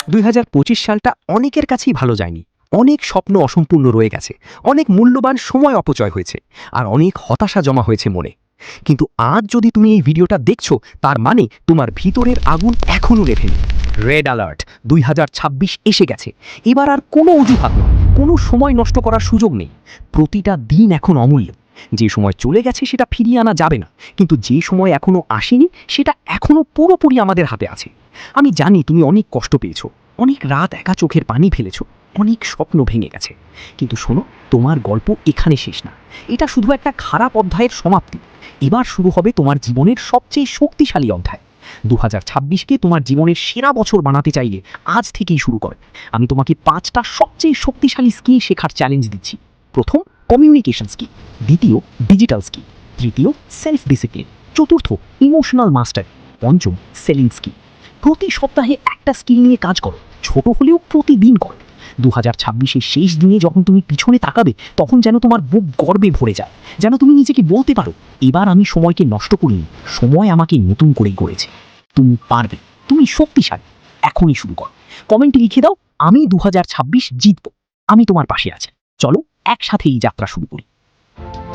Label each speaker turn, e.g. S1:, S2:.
S1: 2025 সালটা অনেকের কাছেই ভালো যায়নি। অনেক স্বপ্ন অসম্পূর্ণ রয়ে গেছে, অনেক মূল্যবান সময় অপচয় হয়েছে, আর অনেক হতাশা জমা হয়েছে মনে। কিন্তু আজ যদি তুমি এই ভিডিওটা দেখছো, তার মানে তোমার ভিতরের আগুন এখনও নেভেনি। রেড অ্যালার্ট, 2026 এসে গেছে। এবার আর কোনো অজুহাত নয়, কোনো সময় নষ্ট করার সুযোগ নেই। প্রতিটা দিন এখন অমূল্য। যে সময় চলে গেছে সেটা ফিরিয়ে আনা যাবে না, কিন্তু যে সময় এখনো আসেনি সেটা এখনো পুরোপুরি আমাদের হাতে আছে। আমি জানি তুমি অনেক কষ্ট পেয়েছো, অনেক রাত একা চোখের পানি ফেলেছো, অনেক স্বপ্ন ভেঙে গেছে। কিন্তু শোনো, তোমার গল্প এখানে শেষ না। এটা শুধু একটা খারাপ অধ্যায়ের সমাপ্তি। এবার শুরু হবে তোমার জীবনের সবচেয়ে শক্তিশালী অধ্যায়। 2026কে তোমার জীবনের সেরা বছর বানাতে চাইলে আজ থেকেই শুরু করো। আমি তোমাকে 5টা সবচেয়ে শক্তিশালী স্কিল শেখার চ্যালেঞ্জ দিচ্ছি। প্রথম, কমিউনিকেশন স্কিল। দ্বিতীয়, ডিজিটাল স্কিল। তৃতীয়, সেলফ ডিসিপ্লিন। চতুর্থ, ইমোশনাল মাস্টারি। পঞ্চম, সেলিং স্কিল। প্রতি সপ্তাহে একটা স্কিল নিয়ে কাজ করো, ছোট হলেও প্রতিদিন করো। 2026-এর শেষ দিনে যখন তুমি পিছনে তাকাবে, তখন যেন তোমার বুক গর্বে ভরে যায়, যেন তুমি নিজেকে বলতে পারো, এবার আমি সময়কে নষ্ট করিনি, সময় আমাকে নতুন করে গড়েছে। তুমি পারবে, তুমি শক্তিশালী। এখনই শুরু করো। কমেন্টে লিখে দাও, আমি 2026 জিতব। আমি তোমার পাশে আছি। চলো একসাথে এই যাত্রা শুরু করি।